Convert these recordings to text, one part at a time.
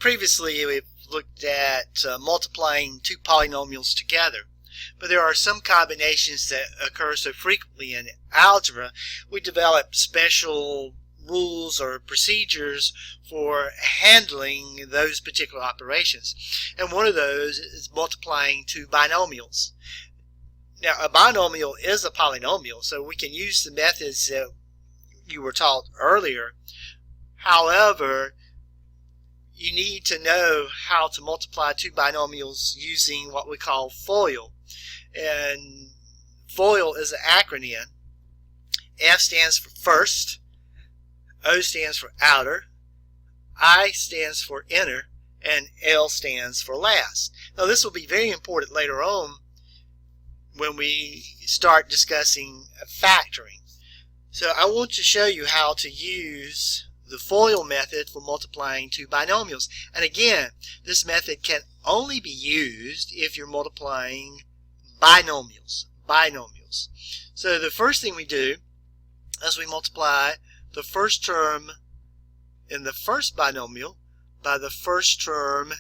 Previously, we've looked at multiplying two polynomials together, but there are some combinations that occur so frequently in algebra, we developed special rules or procedures for handling those particular operations. And one of those is multiplying two binomials. Now, a binomial is a polynomial, so we can use the methods that you were taught earlier. However, you need to know how to multiply two binomials using what we call FOIL. And FOIL is an acronym. F stands for first, O stands for outer, I stands for inner, and L stands for last. Now this will be very important later on when we start discussing factoring. So I want to show you how to use the FOIL method for multiplying two binomials. And again, this method can only be used if you're multiplying binomials. So the first thing we do is we multiply the first term in the first binomial by the first term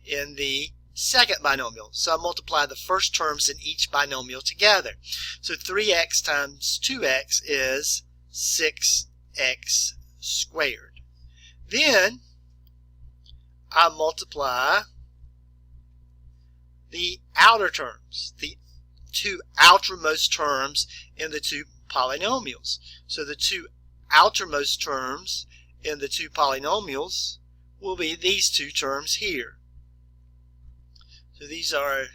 in the second binomial. So I multiply the first terms in each binomial together. So 3x times 2x is 6x squared. Then I multiply the outer terms, the two outermost terms in the two polynomials. So the two outermost terms in the two polynomials will be these two terms here. So these are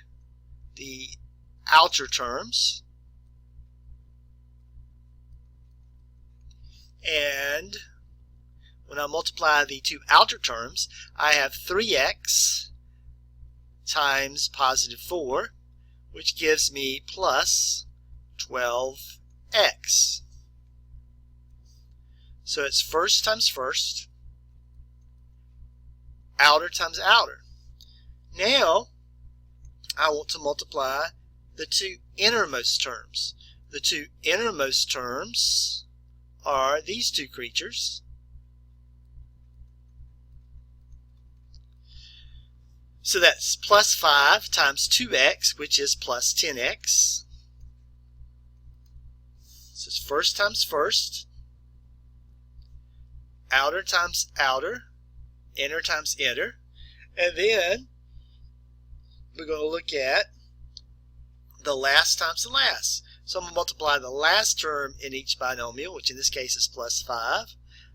the outer terms. And when I multiply the two outer terms, I have 3x times positive 4, which gives me plus 12x. So it's first times first, outer times outer. Now, I want to multiply the two innermost terms. The two innermost terms are these two creatures. So that's plus 5 times 2x, which is plus 10x. So it's first times first, outer times outer, inner times inner. And then we're going to look at the last times the last. So I'm going to multiply the last term in each binomial, which in this case is plus 5,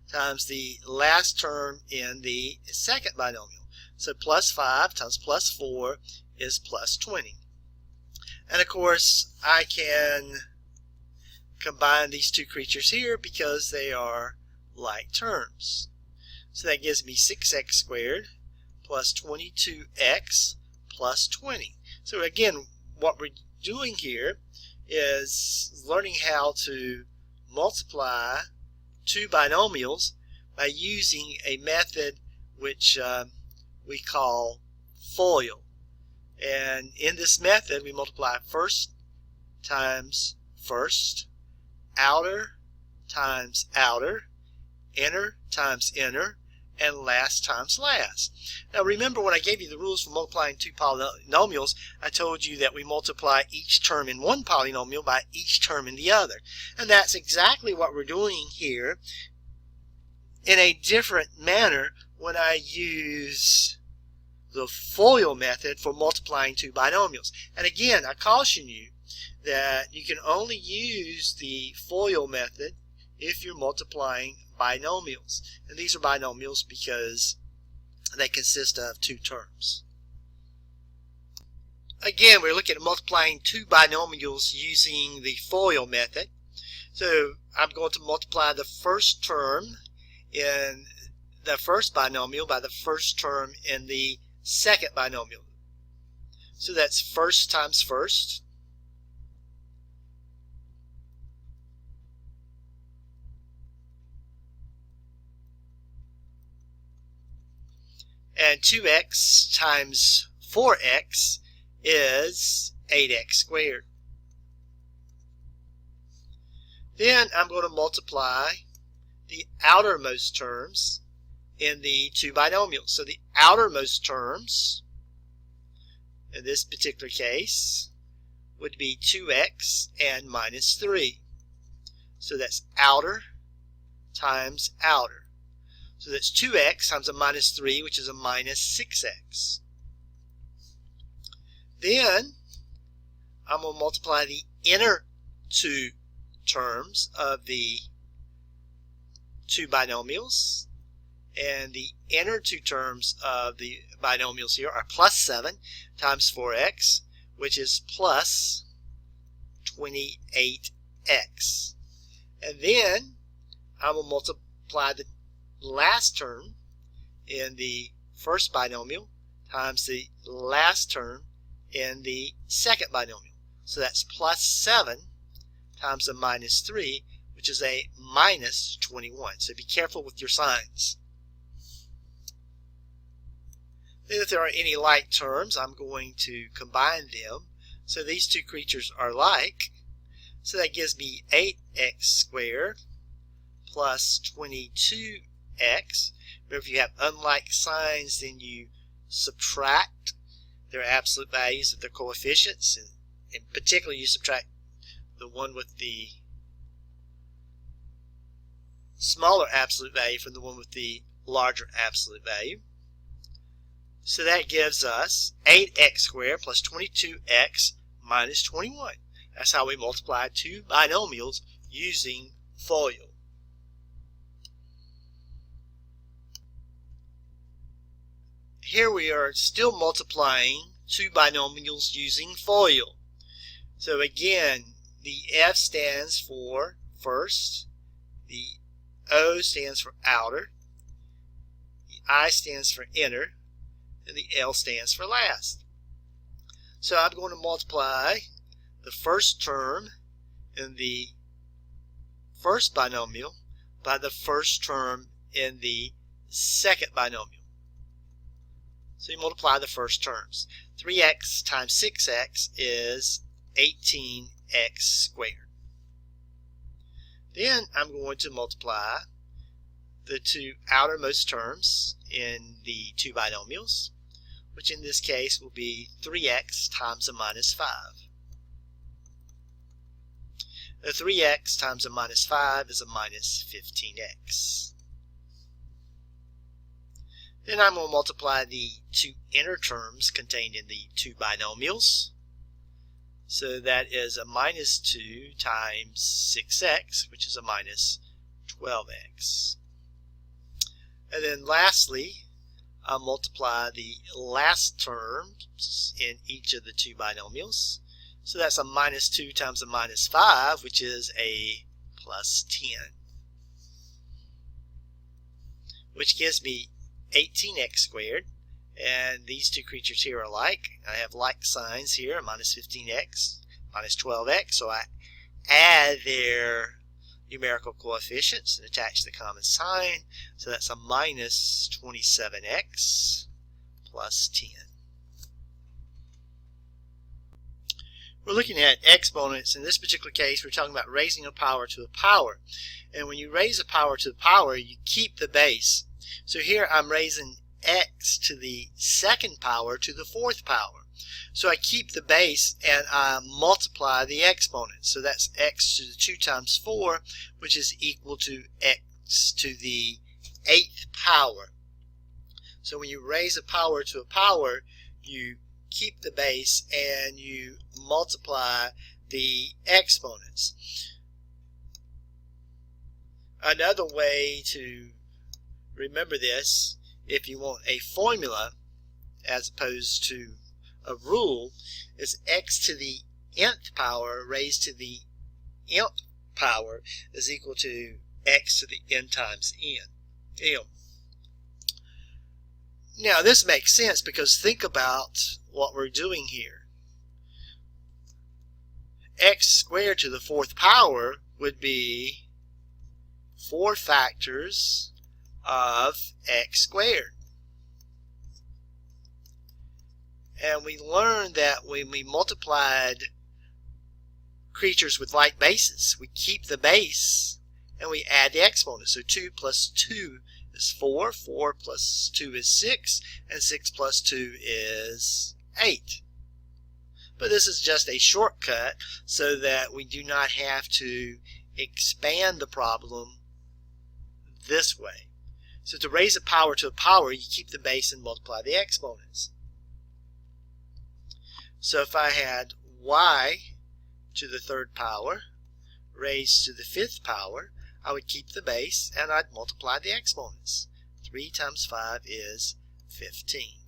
times the last term in the second binomial. So plus 5 times plus 4 is plus 20. And of course, I can combine these two creatures here because they are like terms. So that gives me 6x squared plus 22x plus 20. So again, what we're doing here is learning how to multiply two binomials by using a method which we call FOIL. And in this method, we multiply first times first, outer times outer, inner times inner, and last times last. Now remember, when I gave you the rules for multiplying two polynomials, I told you that we multiply each term in one polynomial by each term in the other. And that's exactly what we're doing here in a different manner when I use the FOIL method for multiplying two binomials. And again, I caution you that you can only use the FOIL method if you're multiplying binomials. And these are binomials because they consist of two terms. Again, we're looking at multiplying two binomials using the FOIL method. So I'm going to multiply the first term in the first binomial by the first term in the second binomial. So that's first times first, and 2x times 4x is 8x squared. Then I'm going to multiply the outermost terms in the two binomials. So the outermost terms in this particular case would be 2x and minus 3. So that's outer times outer. So that's 2x times a minus 3, which is a minus 6x. Then I'm going to multiply the inner two terms of the two binomials. And the inner two terms of the binomials here are plus 7 times 4x, which is plus 28x. And then I will multiply the last term in the first binomial times the last term in the second binomial. So that's plus 7 times a minus 3, which is a minus 21. So be careful with your signs. Then if there are any like terms, I'm going to combine them. So these two creatures are like. So that gives me 8x squared plus 22x. Remember, if you have unlike signs, then you subtract their absolute values of their coefficients. And in particular, you subtract the one with the smaller absolute value from the one with the larger absolute value. So that gives us 8x squared plus 22x minus 21. That's how we multiply two binomials using FOIL. Here we are still multiplying two binomials using FOIL. So again, the F stands for first, the O stands for outer, the I stands for inner, and the L stands for last. So I'm going to multiply the first term in the first binomial by the first term in the second binomial. So you multiply the first terms. 3x times 6x is 18x squared. Then I'm going to multiply the two outermost terms in the two binomials, which in this case will be 3x times a minus 5. The 3x times a minus 5 is a minus 15x. Then I'm going to multiply the two inner terms contained in the two binomials. So that is a minus 2 times 6x, which is a minus 12x. And then lastly, I'll multiply the last terms in each of the two binomials. So that's a minus 2 times a minus 5, which is a plus 10. Which gives me 18x squared. And these two creatures here are like. I have like signs here, minus 15x, minus 12x. So I add their numerical coefficients and attach the common sign. So that's a minus 27x plus 10. We're looking at exponents. In this particular case, we're talking about raising a power to a power. And when you raise a power to the power, you keep the base. So here I'm raising x to the second power to the fourth power. So I keep the base and I multiply the exponents. So that's x to the 2 times 4, which is equal to x to the 8th power. So when you raise a power to a power, you keep the base and you multiply the exponents. Another way to remember this, if you want a formula as opposed to a rule, is x to the nth power raised to the nth power is equal to x to the n times m. Now this makes sense because think about what we're doing here. X squared to the fourth power would be 4 factors of x squared. And we learned that when we multiplied creatures with like bases, we keep the base and we add the exponent. So 2 plus 2 is 4. 4 plus 2 is 6. And 6 plus 2 is 8. But this is just a shortcut so that we do not have to expand the problem this way. So to raise a power to a power, you keep the base and multiply the exponents. So if I had y to the third power raised to the fifth power, I would keep the base and I'd multiply the exponents. 3 times 5 is 15.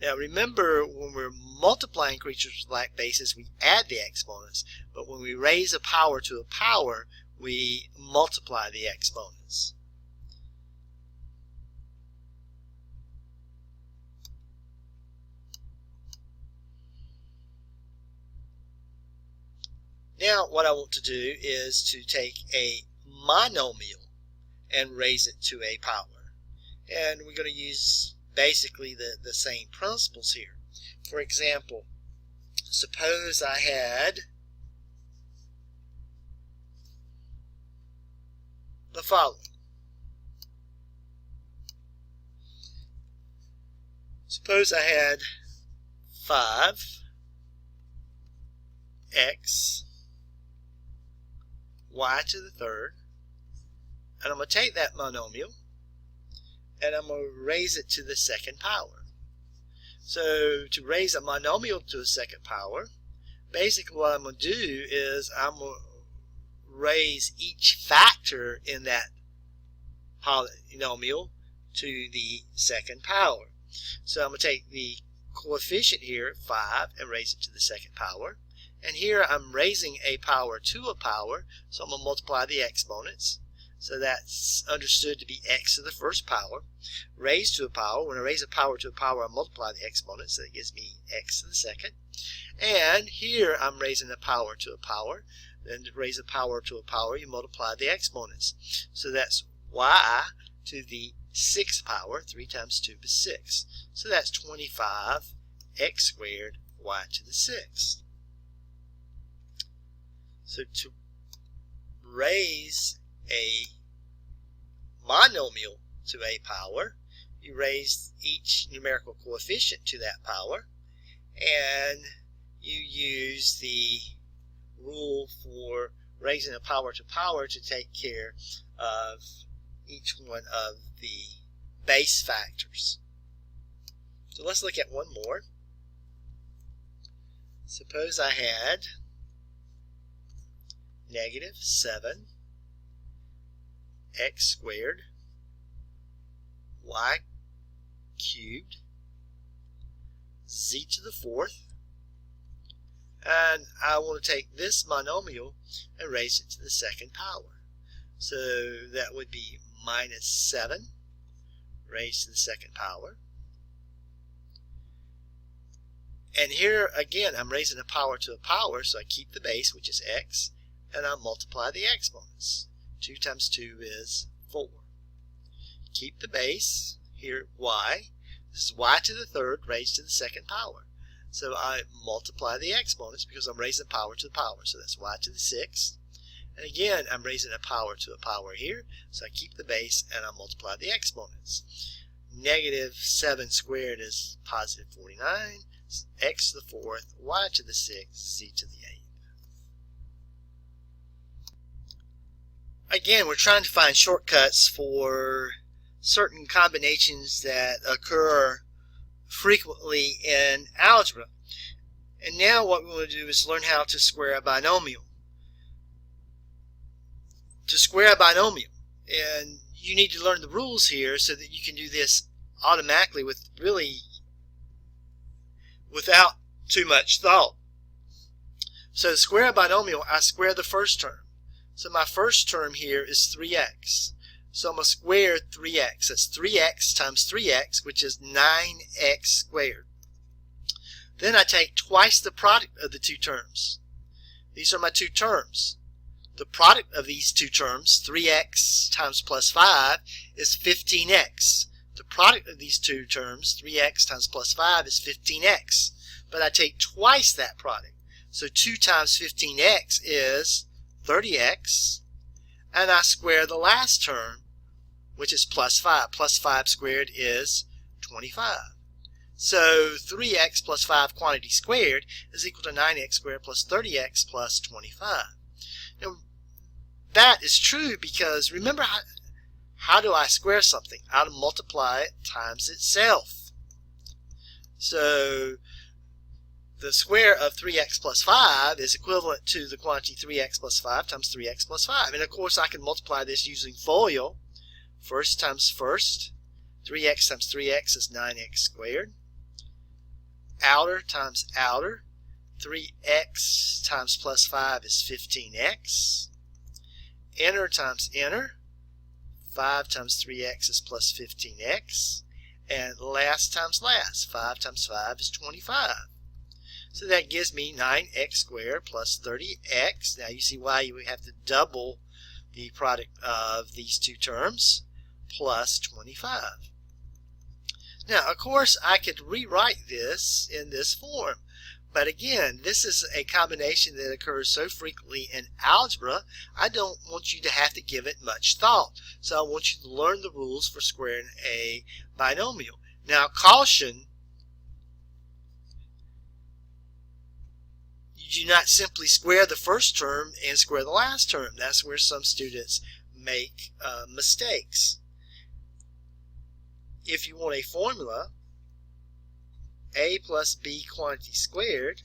Now remember, when we're multiplying creatures with like bases, we add the exponents, but when we raise a power to a power, we multiply the exponents. Now what I want to do is to take a monomial and raise it to a power. And we're going to use basically the same principles here. For example, suppose I had the following. Suppose I had 5x y to the third, and I'm going to take that monomial and I'm going to raise it to the second power. So to raise a monomial to a second power, basically what I'm going to do is I'm going to raise each factor in that polynomial to the second power. So I'm going to take the coefficient here, 5, and raise it to the second power. And here I'm raising a power to a power, so I'm going to multiply the exponents. So that's understood to be x to the first power. Raised to a power, when I raise a power to a power, I multiply the exponents, so that gives me x to the second. And here I'm raising a power to a power. Then to raise a power to a power, you multiply the exponents. So that's y to the sixth power. 3 times 2 is 6. So that's 25 x squared y to the sixth. So to raise a monomial to a power, you raise each numerical coefficient to that power, and you use the rule for raising a power to power to take care of each one of the base factors. So let's look at one more. Suppose I had negative 7 x squared y cubed z to the fourth, and I want to take this monomial and raise it to the second power. So that would be minus 7 raised to the second power. And here again I'm raising a power to a power, so I keep the base, which is x, and I multiply the exponents. 2 times 2 is 4. Keep the base, here y. This is y to the third raised to the second power. So I multiply the exponents because I'm raising a power to the power. So that's y to the sixth. And again, I'm raising a power to a power here. So I keep the base and I multiply the exponents. Negative 7 squared is positive 49. X to the fourth, y to the sixth, z to the eighth. Again, we're trying to find shortcuts for certain combinations that occur frequently in algebra. And now what we want to do is learn how to square a binomial. To square a binomial, and you need to learn the rules here so that you can do this automatically without too much thought. So to square a binomial, I square the first term. So my first term here is 3x. So I'm going to square 3x. That's 3x times 3x, which is 9x squared. Then I take twice the product of the two terms. These are my two terms. The product of these two terms, 3x times plus 5, is 15x. The product of these two terms, 3x times plus 5, is 15x. But I take twice that product. So 2 times 15x is 30x. And I square the last term, which is plus 5. Plus 5 squared is 25. So 3x plus 5 quantity squared is equal to 9x squared plus 30x plus 25. Now, that is true because remember, how do I square something? I multiply it times itself. So the square of 3x plus 5 is equivalent to the quantity 3x plus 5 times 3x plus 5. And of course I can multiply this using FOIL. First times first. 3x times 3x is 9x squared. Outer times outer. 3x times plus 5 is 15x. Inner times inner. 5 times 3x is plus 15x. And last times last. 5 times 5 is 25. So that gives me 9x squared plus 30x. Now you see why you would have to double the product of these two terms, plus 25. Now, of course, I could rewrite this in this form. But again, this is a combination that occurs so frequently in algebra, I don't want you to have to give it much thought. So I want you to learn the rules for squaring a binomial. Now, caution, you do not simply square the first term and square the last term. That's where some students make mistakes. If you want a formula, a plus b quantity squared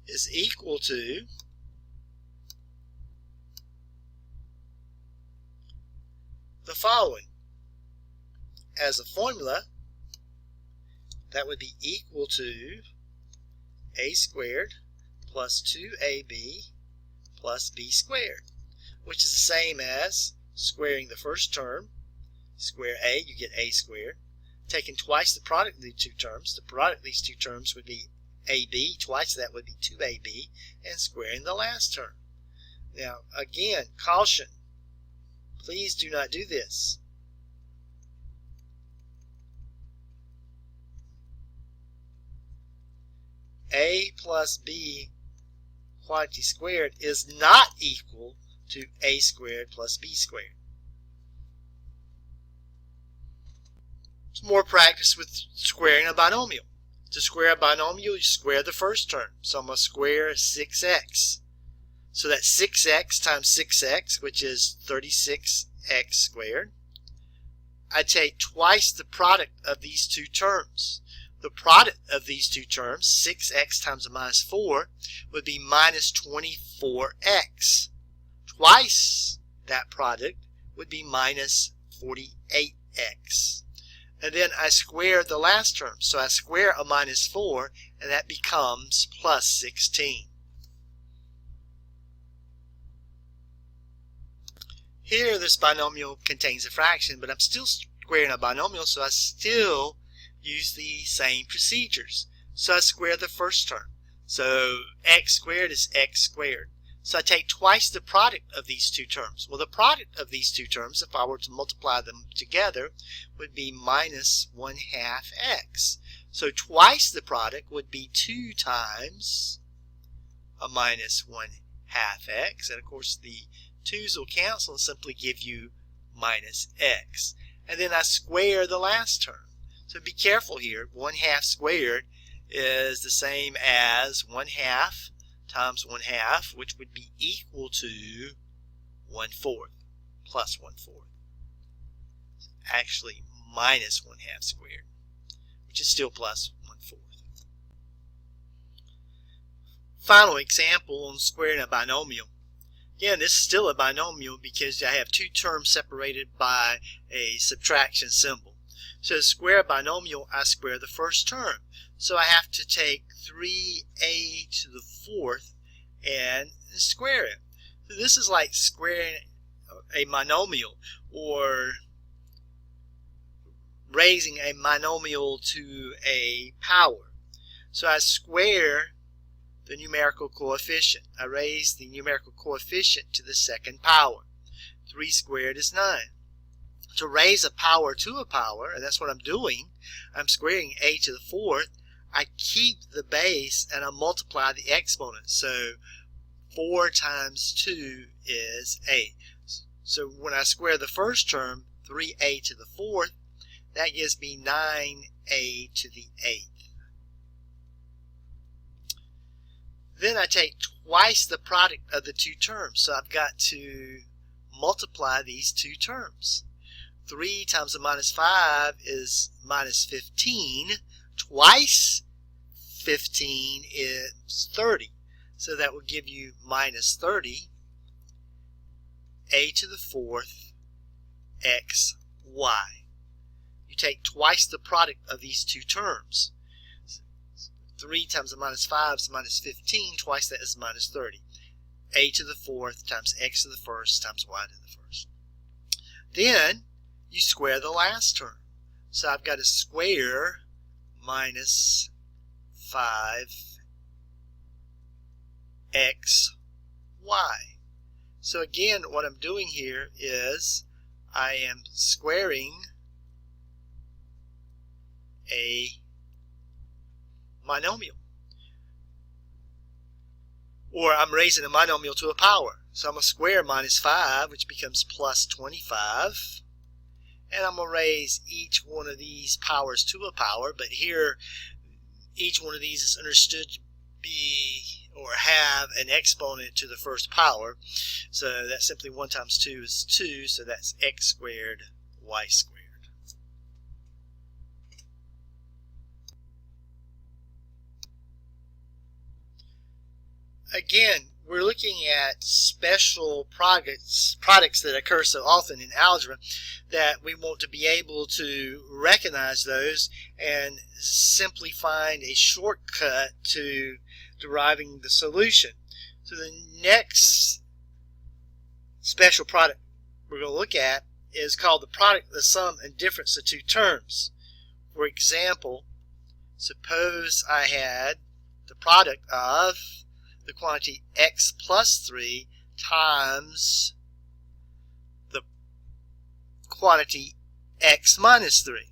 is equal to the following. As a formula, that would be equal to a squared plus 2ab plus b squared, which is the same as squaring the first term. Square a, you get a squared. Taking twice the product of the two terms, the product of these two terms would be ab, twice that would be 2ab, and squaring the last term. Now, again, caution. Please do not do this. A plus b quantity squared is not equal to a squared plus b squared. Some more practice with squaring a binomial. To square a binomial, you square the first term. So I'm going to square 6x. So that's 6x times 6x, which is 36x squared. I take twice the product of these two terms. The product of these two terms, 6x times a minus 4, would be minus 24x. Twice that product would be minus 48x. And then I square the last term. So I square a minus 4, and that becomes plus 16. Here, this binomial contains a fraction, but I'm still squaring a binomial, so I still use the same procedures. So I square the first term. So x squared is x squared. So I take twice the product of these two terms. Well, the product of these two terms, if I were to multiply them together, would be minus 1/2 x. So twice the product would be 2 times a minus 1/2 x. And of course, the 2's will cancel and simply give you minus x. And then I square the last term. So be careful here. 1/2 squared is the same as 1/2 times 1/2, which would be equal to 1/4 plus 1/4. Actually, minus 1/2 squared, which is still plus 1/4. Final example on squaring a binomial. Again, this is still a binomial because I have two terms separated by a subtraction symbol. So to square a binomial, I square the first term. So I have to take 3a to the 4th and square it. So this is like squaring a monomial or raising a monomial to a power. So I square the numerical coefficient. I raise the numerical coefficient to the second power. 3 squared is 9. To raise a power to a power, and that's what I'm doing, I'm squaring a to the 4th. I keep the base and I multiply the exponent. So 4 times 2 is 8. So when I square the first term, 3a to the 4th, that gives me 9a to the 8th. Then I take twice the product of the two terms. So I've got to multiply these two terms. 3 times a minus 5 is minus 15. Twice 15 is 30. So that will give you minus 30, a to the 4th, x, y. You take twice the product of these two terms. 3 times a minus 5 is minus 15. Twice that is minus 30. A to the 4th times x to the 1st times y to the 1st. Then you square the last term. So I've got to square minus 5xy. So again, what I'm doing here is I am squaring a monomial. Or I'm raising a monomial to a power. So I'm going to square minus 5, which becomes plus 25. And I'm going to raise each one of these powers to a power. But here, each one of these is understood to be or have an exponent to the first power. So that's simply 1 times 2 is 2. So that's x squared, y squared. Again, we're looking at special products that occur so often in algebra that we want to be able to recognize those and simply find a shortcut to deriving the solution. So the next special product we're going to look at is called the product of the sum and difference of two terms. For example, suppose I had the product of the quantity x plus 3 times the quantity x minus 3.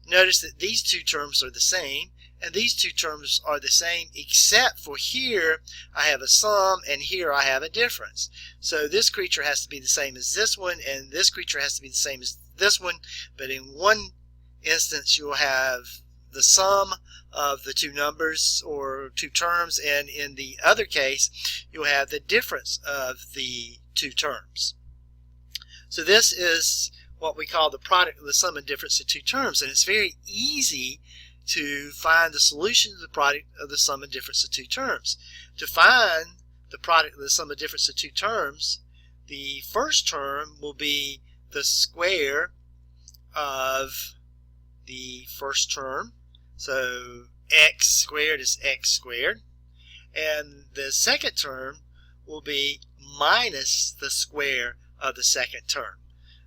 Notice that these two terms are the same, and these two terms are the same except for here I have a sum and here I have a difference. So this creature has to be the same as this one, and this creature has to be the same as this one, but in one instance you'll have the sum of the two numbers or two terms, and in the other case you'll have the difference of the two terms. So this is what we call the product of the sum and difference of two terms, and it's very easy to find the solution to the product of the sum and difference of two terms. To find the product of the sum and difference of two terms, the first term will be the square of the first term. So x squared is x squared. And the second term will be minus the square of the second term.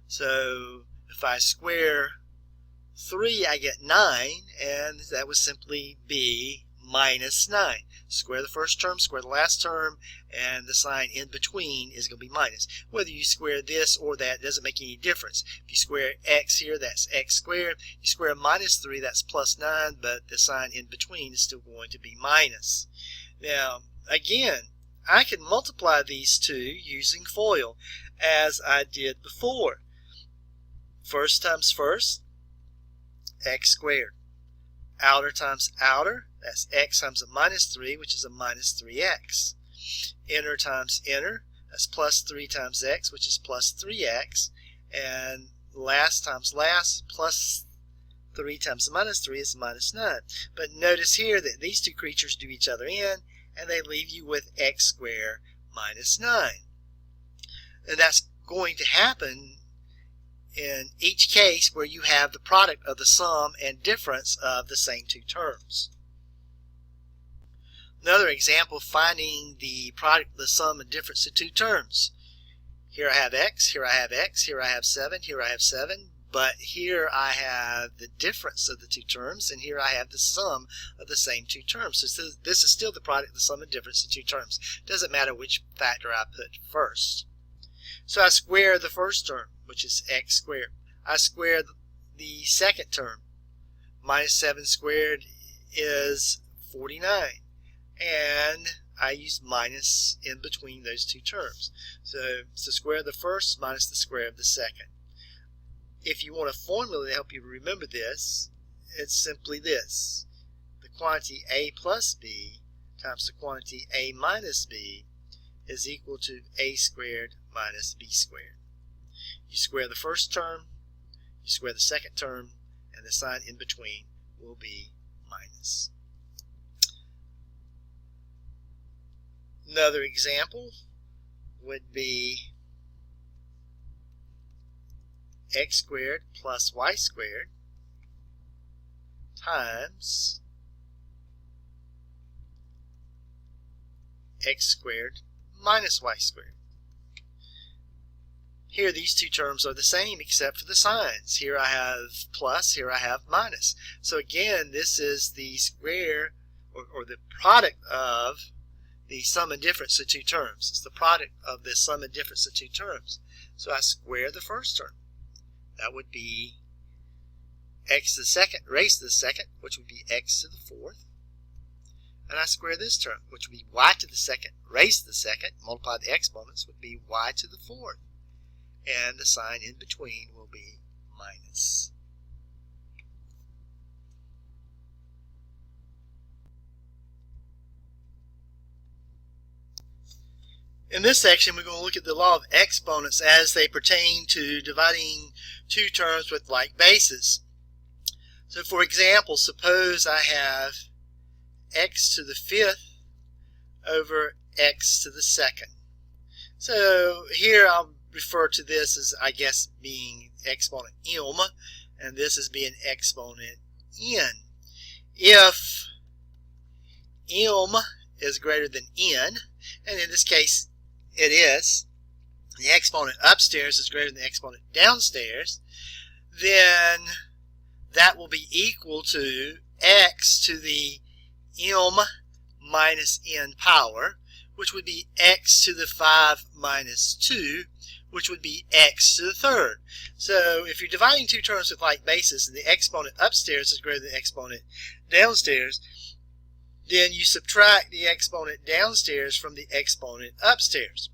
So if I square 3, I get 9, and that would simply be minus 9. Square the first term, square the last term, and the sign in between is going to be minus. Whether you square this or that doesn't make any difference. If you square x here, that's x squared. You square minus 3, that's plus 9, but the sign in between is still going to be minus. Now, again, I can multiply these two using FOIL, as I did before. First times first, x squared. Outer times outer, that's x times a minus 3, which is a minus 3x. Inner times inner, that's plus 3 times x, which is plus 3x. And last times last, plus 3 times a minus 3 is minus 9. But notice here that these two creatures do each other in, and they leave you with x squared minus 9. And that's going to happen in each case where you have the product of the sum and difference of the same two terms. Another example, finding the product of the sum and difference of two terms. Here I have x, here I have x, here I have 7, here I have 7, but here I have the difference of the two terms, and here I have the sum of the same two terms. So this is still the product of the sum and difference of two terms. Doesn't matter which factor I put first. So I square the first term, which is x squared. I square the second term. Minus 7 squared is 49. And I use minus in between those two terms. So it's the square of the first minus the square of the second. If you want a formula to help you remember this, it's simply this. The quantity a plus b times the quantity a minus b is equal to a squared minus b squared. You square the first term, you square the second term, and the sign in between will be minus. Another example would be x squared plus y squared times x squared minus y squared. Here these two terms are the same except for the signs. Here I have plus, here I have minus. So again, this is the square or the product of the sum and difference of two terms. It's the product of the sum and difference of two terms. So I square the first term. That would be x to the second raised to the second, which would be x to the fourth. And I square this term, which would be y to the second raised to the second, multiply the exponents, would be y to the fourth. And the sign in between will be minus. In this section, we're going to look at the law of exponents as they pertain to dividing two terms with like bases. So for example, suppose I have x to the fifth over x to the second. So here I'll refer to this as, I guess, being exponent m, and this as being exponent n. If m is greater than n, and in this case it is, the exponent upstairs is greater than the exponent downstairs, then that will be equal to x to the m minus n power, which would be x to the 5 minus 2, which would be x to the third. So if you're dividing two terms with like bases and the exponent upstairs is greater than the exponent downstairs, then you subtract the exponent downstairs from the exponent upstairs.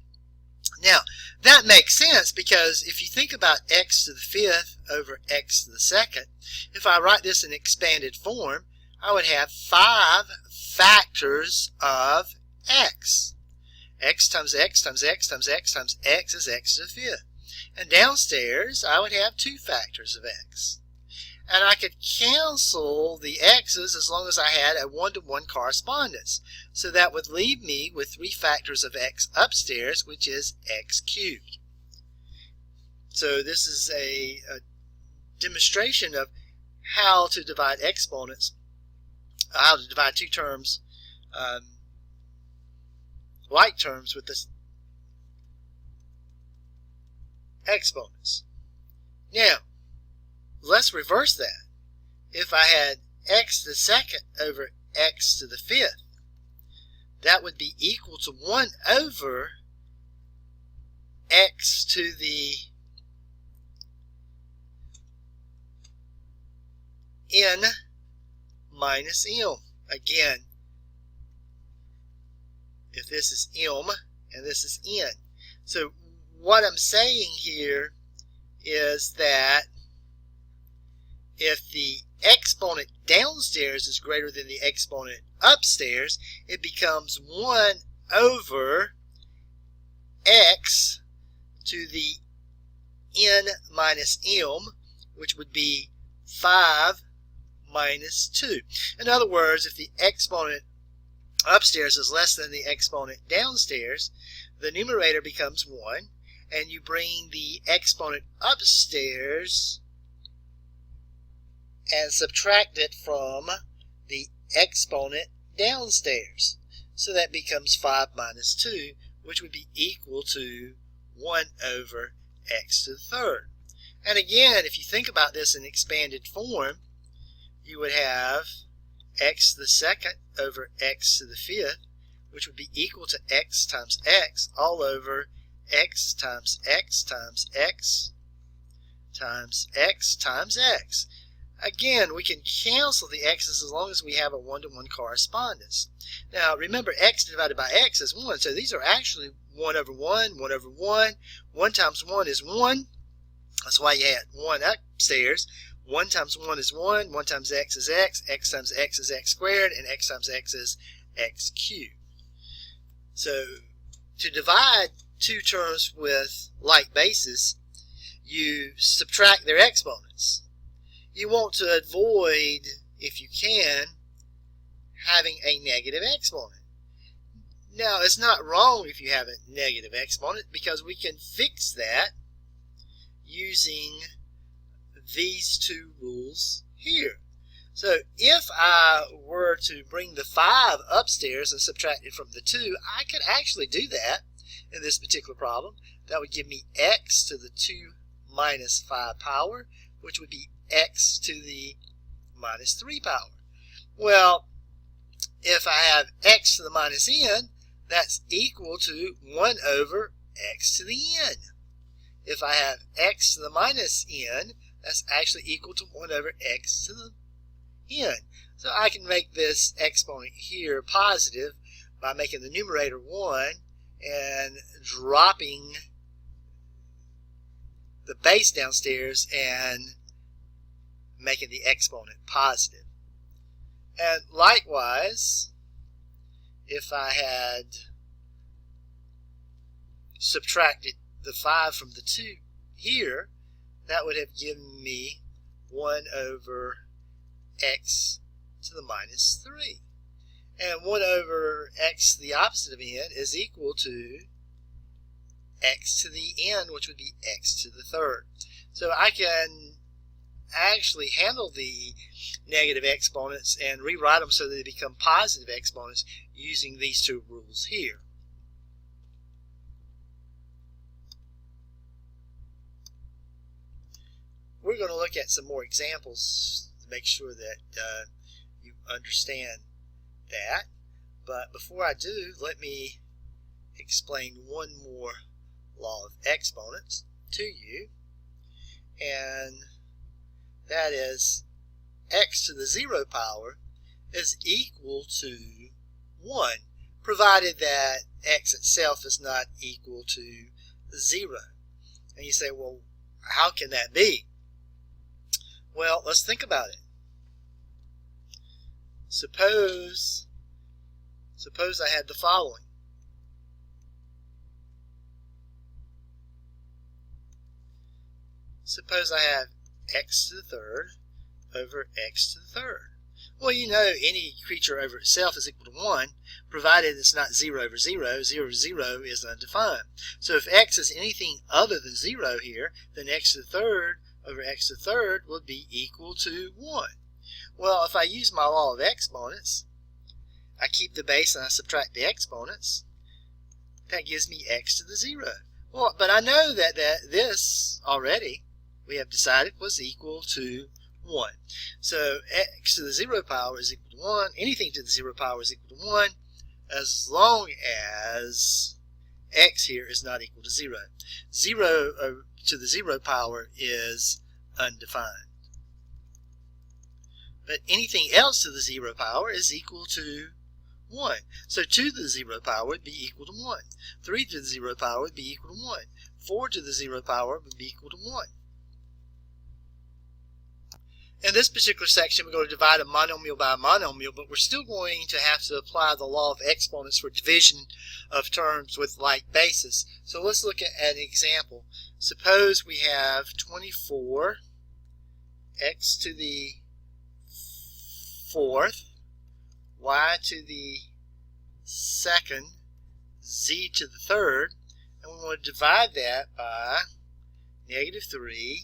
Now, that makes sense because if you think about x to the fifth over x to the second, if I write this in expanded form, I would have 5 factors of x. X times x times x times x times x is x to the fifth. And downstairs, I would have 2 factors of x. And I could cancel the x's as long as I had a one-to-one correspondence. So that would leave me with 3 factors of x upstairs, which is x cubed. So this is a demonstration of how to divide exponents, how to divide two terms, like terms with the exponents. Now, let's reverse that. If I had x to the second over x to the fifth, that would be equal to 1 over x to the n minus m. Again, if this is m and this is n. So what I'm saying here is that if the exponent downstairs is greater than the exponent upstairs, it becomes 1 over x to the n minus m, which would be 5 minus 2. In other words, if the exponent upstairs is less than the exponent downstairs, the numerator becomes 1, and you bring the exponent upstairs and subtract it from the exponent downstairs. So that becomes 5 minus 2, which would be equal to 1 over x to the third. And again, if you think about this in expanded form, you would have x to the second over x to the fifth, which would be equal to x times x all over x times x times x times x times x. Again, we can cancel the x's as long as we have a one-to-one correspondence. Now, remember, x divided by x is 1, so these are actually 1 over 1, 1 over 1. 1 times 1 is 1. That's why you had 1 upstairs. 1 times 1 is 1. 1 times x is x. X times x is x squared. And x times x is x cubed. So, to divide two terms with like bases, you subtract their exponents. You want to avoid, if you can, having a negative exponent. Now, it's not wrong if you have a negative exponent because we can fix that using these two rules here. So if I were to bring the 5 upstairs and subtract it from the 2, I could actually do that in this particular problem. That would give me x to the 2 minus 5 power, which would be x to the minus 3 power. Well, if I have x to the minus n, that's equal to 1 over x to the n. If I have x to the minus n, that's actually equal to 1 over x to the n. So I can make this exponent here positive by making the numerator 1 and dropping the base downstairs and making the exponent positive. And likewise, if I had subtracted the 5 from the 2 here, that would have given me 1 over x to the minus 3. And 1 over x, the opposite of n, is equal to x to the n, which would be x to the third. So I can actually handle the negative exponents and rewrite them so that they become positive exponents using these two rules here. We're going to look at some more examples to make sure that you understand that. But before I do, let me explain one more law of exponents to you. And that is x to the 0 power is equal to 1, provided that x itself is not equal to 0. And you say, well, how can that be? Well, let's think about it. Suppose I had the following. Suppose I have x to the third over x to the third. Well, you know any creature over itself is equal to 1, provided it's not 0 over 0. 0 over 0 is undefined. So if x is anything other than 0 here, then x to the third over x to the third would be equal to 1. Well, if I use my law of exponents, I keep the base and I subtract the exponents, that gives me x to the 0. Well, but I know that this already, we have decided, was equal to 1. So x to the 0 power is equal to 1. Anything to the 0 power is equal to 1 as long as x here is not equal to 0. 0 to the 0 power is undefined. But anything else to the 0 power is equal to 1. So 2 to the 0 power would be equal to 1. 3 to the 0 power would be equal to 1. 4 to the 0 power would be equal to 1. In this particular section, we're going to divide a monomial by a monomial, but we're still going to have to apply the law of exponents for division of terms with like bases. So let's look at an example. Suppose we have 24 x to the fourth, y to the second, z to the third, and we want to divide that by negative 3,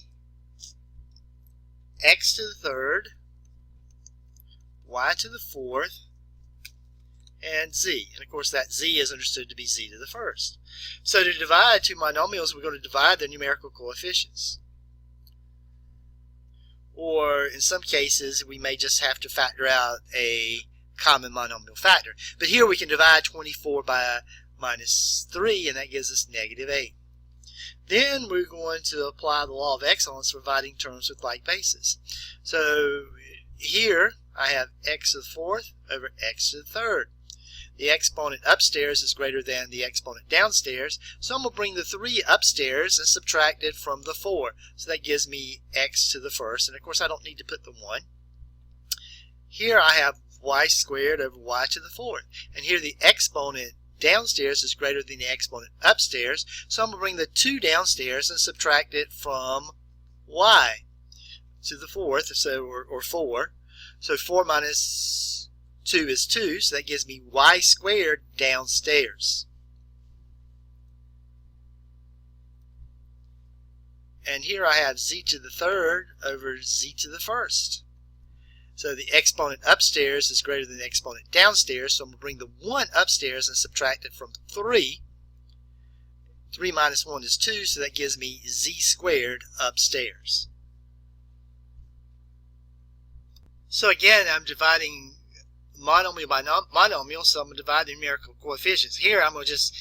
x to the third, y to the fourth, and z. And of course that z is understood to be z to the first. So to divide two monomials, we're going to divide their numerical coefficients. Or in some cases, we may just have to factor out a common monomial factor. But here we can divide 24 by minus 3, and that gives us negative 8. Then we're going to apply the law of excellence for dividing terms with like bases. So here I have x to the fourth over x to the third. The exponent upstairs is greater than the exponent downstairs, so I'm going to bring the 3 upstairs and subtract it from the 4. So that gives me x to the first, and of course I don't need to put the 1. Here I have y squared over y to the fourth, and here the exponent downstairs is greater than the exponent upstairs, so I'm going to bring the 2 downstairs and subtract it from y to the fourth, or 4. So 4 minus 2 is 2, so that gives me y squared downstairs. And here I have z to the third over z to the first. So the exponent upstairs is greater than the exponent downstairs, so I'm going to bring the 1 upstairs and subtract it from 3. 3 minus 1 is 2, so that gives me z squared upstairs. So again, I'm dividing monomial by monomial, so I'm going to divide the numerical coefficients. Here I'm going to just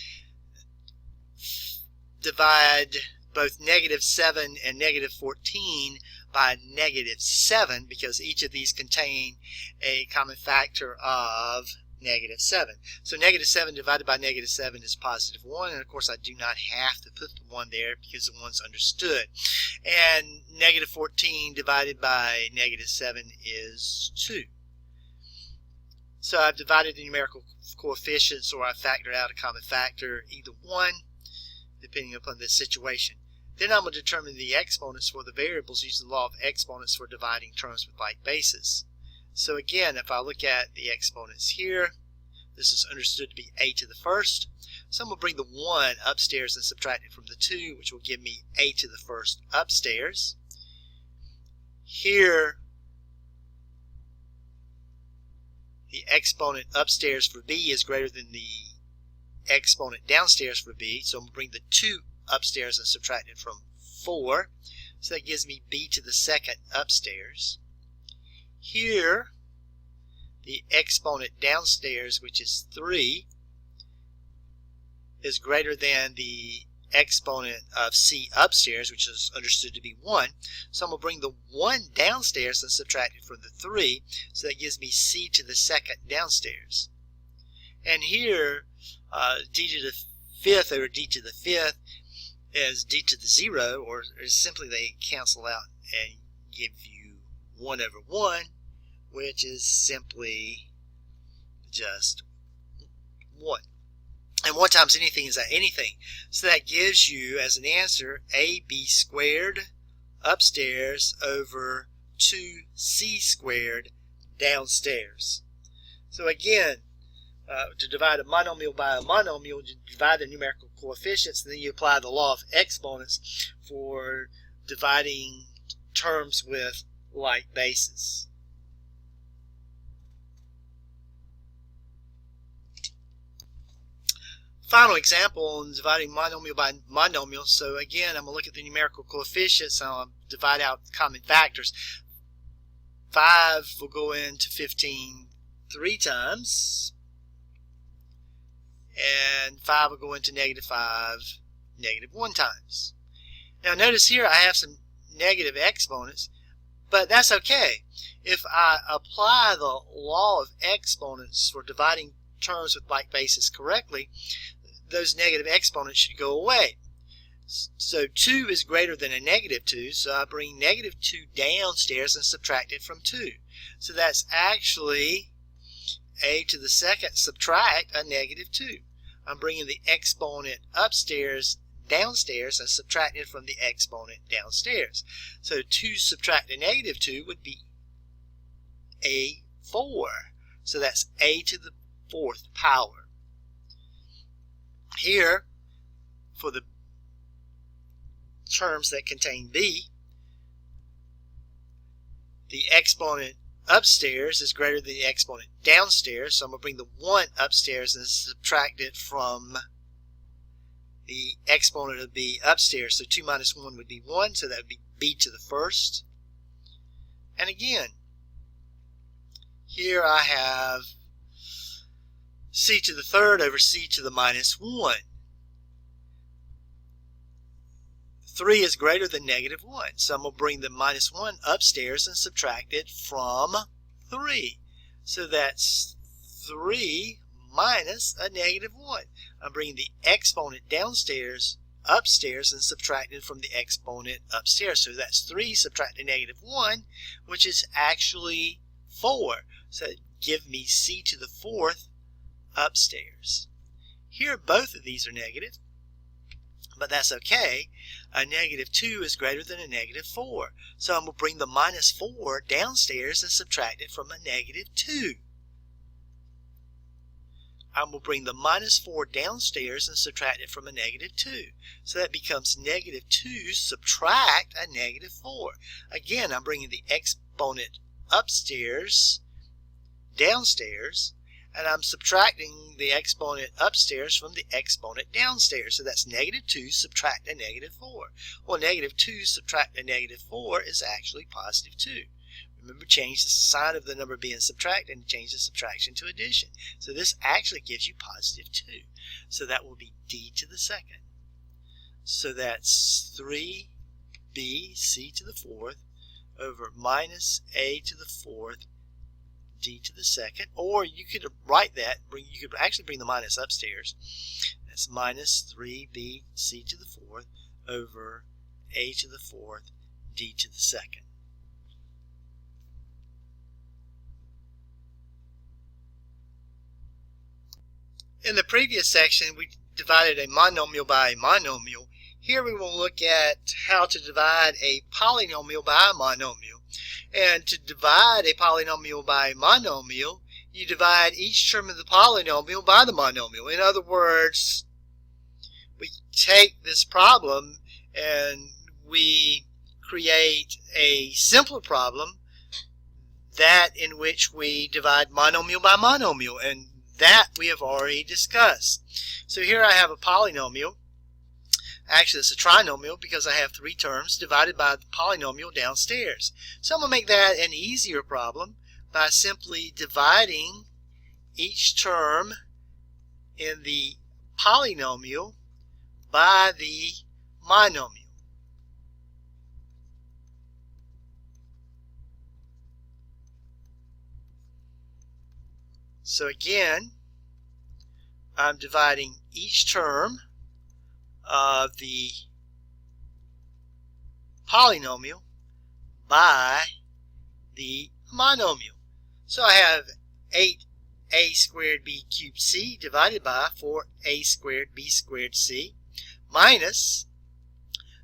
divide both -7 and -14 by -7 because each of these contain a common factor of -7. So -7 divided by -7 is +1, and of course I do not have to put the 1 there because the 1's understood. And -14 divided by -7 is 2. So I've divided the numerical coefficients, or I've factored out a common factor, either one, depending upon the situation. Then I'm going to determine the exponents for the variables using the law of exponents for dividing terms with like bases. So again, if I look at the exponents here, this is understood to be a to the first. So I'm going to bring the 1 upstairs and subtract it from the 2, which will give me a to the first upstairs. Here, the exponent upstairs for b is greater than the exponent downstairs for b, so I'm going to bring the 2 upstairs and subtract it from 4. So that gives me b to the second upstairs. Here, the exponent downstairs, which is 3, is greater than the exponent of c upstairs, which is understood to be 1. So I'm going to bring the 1 downstairs and subtract it from the 3. So that gives me c to the second downstairs. And here, d to the 5th over d to the 5th is d to the 0, or simply they cancel out and give you 1 over 1, which is simply just 1. And 1 times anything is anything. So that gives you, as an answer, ab squared upstairs over 2c squared downstairs. So again, to divide a monomial by a monomial, you divide the numerical coefficients, and then you apply the law of exponents for dividing terms with like bases. Final example on dividing monomial by monomial. So again, I'm going to look at the numerical coefficients and I'll divide out common factors. 5 will go into 15 3 times, and 5 will go into -5 -1 times. Now notice here I have some negative exponents, but that's okay. If I apply the law of exponents for dividing terms with like bases correctly, those negative exponents should go away. So 2 is greater than a -2, so I bring -2 downstairs and subtract it from 2. So that's actually a to the second subtract a -2. I'm bringing the exponent upstairs downstairs and subtracting it from the exponent downstairs. So 2 subtract a -2 would be a4. So that's a to the 4th power. Here, for the terms that contain b, the exponent upstairs is greater than the exponent downstairs, so I'm going to bring the 1 upstairs and subtract it from the exponent of b upstairs. So 2 minus 1 would be 1, so that would be b to the first. And again, here I have c to the third over c to the -1. 3 is greater than negative 1. So I'm going to bring the minus 1 upstairs and subtract it from 3. So that's 3 minus a negative 1. I'm bringing the exponent downstairs, upstairs, and subtracting it from the exponent upstairs. So that's 3 subtracting negative 1, which is actually 4. So give me c to the 4th upstairs. Here both of these are negative, but that's okay. A negative 2 is greater than a negative 4. So I'm going to bring the minus 4 downstairs and subtract it from a negative 2. I'm going to bring the minus 4 downstairs and subtract it from a negative 2. So that becomes negative 2 subtract a negative 4. Again, I'm bringing the exponent upstairs, downstairs, and I'm subtracting the exponent upstairs from the exponent downstairs. So that's negative 2 subtract a negative 4. Well, negative 2 subtract a negative 4 is actually positive 2. Remember, change the sign of the number being subtracted and change the subtraction to addition. So this actually gives you positive 2. So that will be d to the second. So that's 3b c to the 4th over minus a to the 4th d to the second. Or you could write that, you could actually bring the minus upstairs. That's minus 3b c to the 4th over a to the 4th d to the second. In the previous section, we divided a monomial by a monomial. Here we will look at how to divide a polynomial by a monomial. And to divide a polynomial by a monomial, you divide each term of the polynomial by the monomial. In other words, we take this problem and we create a simpler problem, that in which we divide monomial by monomial, and that we have already discussed. So here I have a polynomial. Actually, it's a trinomial because I have 3 terms divided by the polynomial downstairs. So I'm going to make that an easier problem by simply dividing each term in the polynomial by the monomial. So again, I'm dividing each term of the polynomial by the monomial. So I have 8a squared b cubed c divided by 4a squared b squared c minus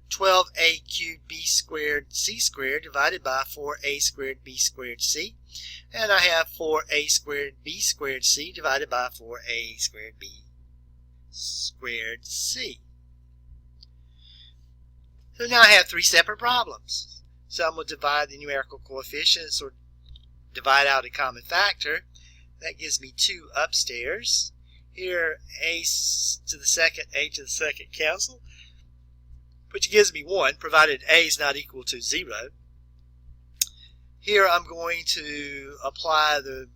12a cubed b squared c squared divided by 4a squared b squared c. And I have 4a squared b squared c divided by 4a squared b squared c. So now I have 3 separate problems. So I'm going to divide the numerical coefficients or divide out a common factor. That gives me 2 upstairs. Here a to the second cancel, which gives me 1, provided a is not equal to 0. Here I'm going to apply the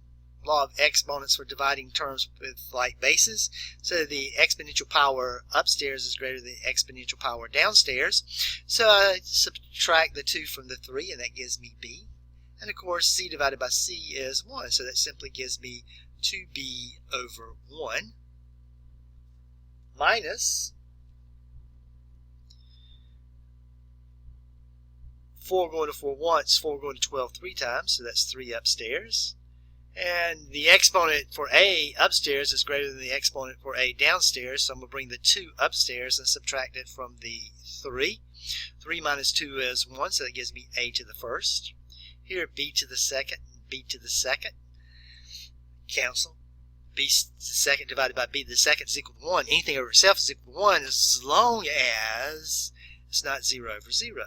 law of exponents for dividing terms with like bases. So the exponential power upstairs is greater than the exponential power downstairs. So I subtract the 2 from the 3, and that gives me b. And of course, c divided by c is 1. So that simply gives me 2b over 1 minus 4 going to 4 once, 4 going to 12 3 times, so that's 3 upstairs. And the exponent for a upstairs is greater than the exponent for a downstairs, so I'm going to bring the 2 upstairs and subtract it from the 3. 3 minus 2 is 1, so that gives me a to the first. Here, b to the second, b to the second. Cancel. B to the second divided by b to the second is equal to 1. Anything over itself is equal to 1 as long as it's not 0 over 0.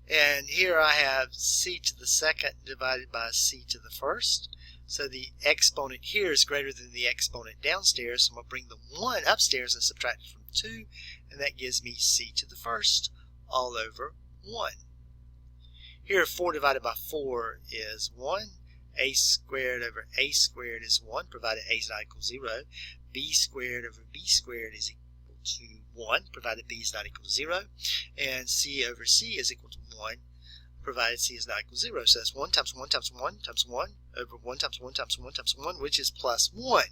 And here I have c to the second divided by c to the first. So the exponent here is greater than the exponent downstairs. So I'm going to bring the 1 upstairs and subtract it from 2. And that gives me c to the first all over 1. Here 4 divided by 4 is 1. A squared over a squared is 1, provided a is not equal to 0. B squared over b squared is equal to 1, provided b is not equal to 0, and c over c is equal to 1, provided c is not equal to 0. So that's 1 times 1 times 1 times 1 over 1 times 1 times 1 times 1, which is plus 1.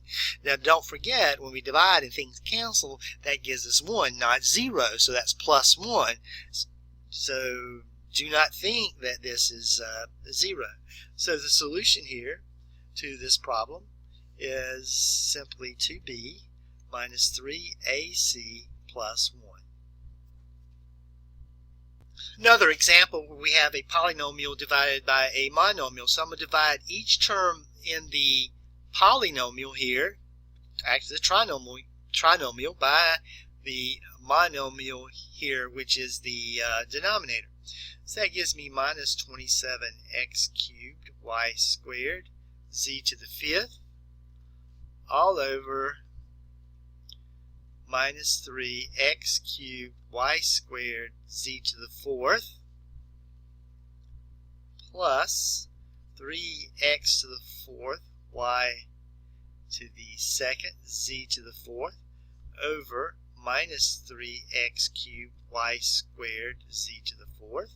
Now don't forget, when we divide and things cancel, that gives us 1, not 0. So that's plus 1. So do not think that this is 0. So the solution here to this problem is simply 2b minus 3ac plus 1. Another example where we have a polynomial divided by a monomial. So I'm going to divide each term in the polynomial here, actually the trinomial, by the monomial here, which is the denominator. So that gives me minus 27x cubed y squared z to the 5th all over minus 3x cubed y squared z to the 4th plus 3x to the 4th y to the 2nd z to the 4th over minus 3x cubed y squared z to the 4th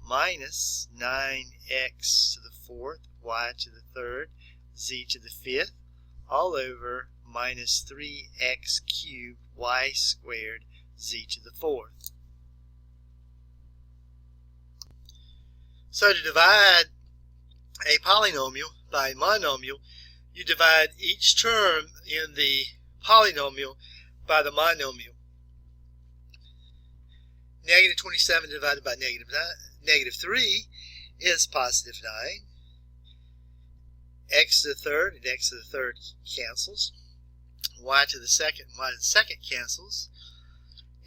minus 9x to the 4th y to the 3rd z to the 5th all over minus 3x cubed y squared z to the 4th. So to divide a polynomial by a monomial, you divide each term in the polynomial by the monomial. Negative 27 divided by negative 3 is positive 9. X to the third and x to the third cancels. Y to the second and y to the second cancels.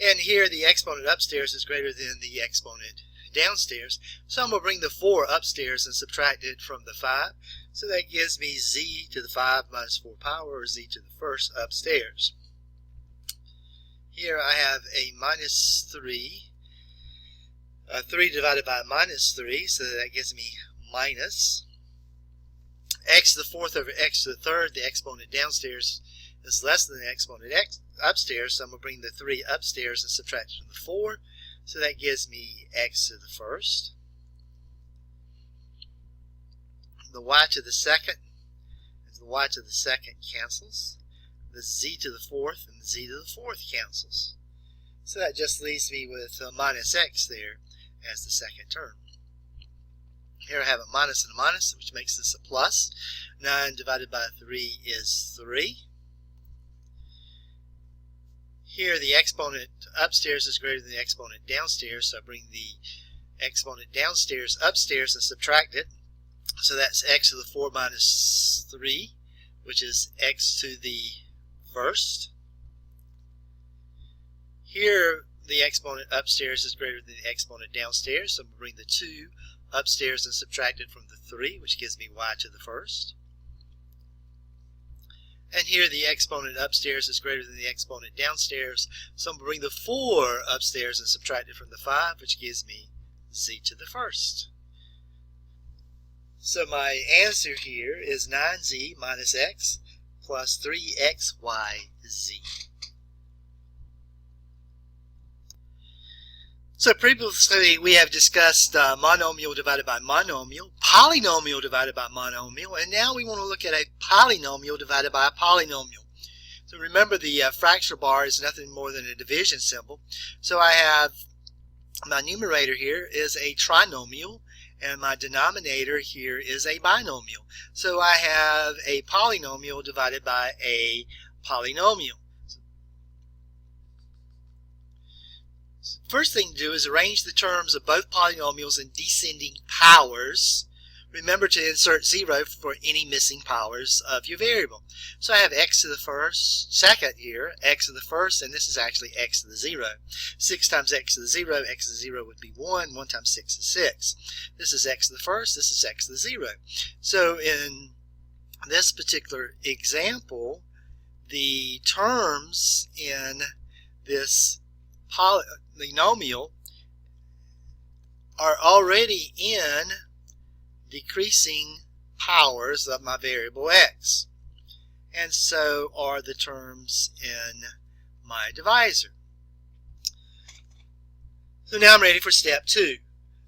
And here the exponent upstairs is greater than the exponent downstairs. So I'm going to bring the 4 upstairs and subtract it from the 5. So that gives me z to the 5 minus 4 power, or z to the first upstairs. Here I have a minus 3. 3 divided by minus 3, so that gives me minus x to the 4th over x to the 3rd. The exponent downstairs is less than the exponent upstairs, so I'm going to bring the 3 upstairs and subtract from the 4. So that gives me x to the 1st. The y to the 2nd, and the y to the 2nd cancels. The z to the 4th and the z to the 4th cancels. So that just leaves me with minus x there as the second term. Here I have a minus and a minus, which makes this a plus. 9 divided by 3 is 3. Here the exponent upstairs is greater than the exponent downstairs, so I bring the exponent downstairs upstairs and subtract it. So that's x to the 4 minus 3, which is x to the first. Here the exponent upstairs is greater than the exponent downstairs, so I'm going to bring the 2 upstairs and subtract it from the 3, which gives me y to the first. And here the exponent upstairs is greater than the exponent downstairs, so I'm going to bring the 4 upstairs and subtract it from the 5, which gives me z to the first. So my answer here is 9z minus x plus 3xyz. So previously we have discussed monomial divided by monomial, polynomial divided by monomial, and now we want to look at a polynomial divided by a polynomial. So remember, the fraction bar is nothing more than a division symbol. So I have my numerator here is a trinomial, and my denominator here is a binomial. So I have a polynomial divided by a polynomial. First thing to do is arrange the terms of both polynomials in descending powers. Remember to insert 0 for any missing powers of your variable. So I have x to the second here, x to the first, and this is actually x to the 0. 6 times x to the 0, x to the 0 would be 1. 1 times 6 is 6. This is x to the first, this is x to the 0. So in this particular example, the terms in this polynomial are already in decreasing powers of my variable x, and so are the terms in my divisor. So now I'm ready for step 2.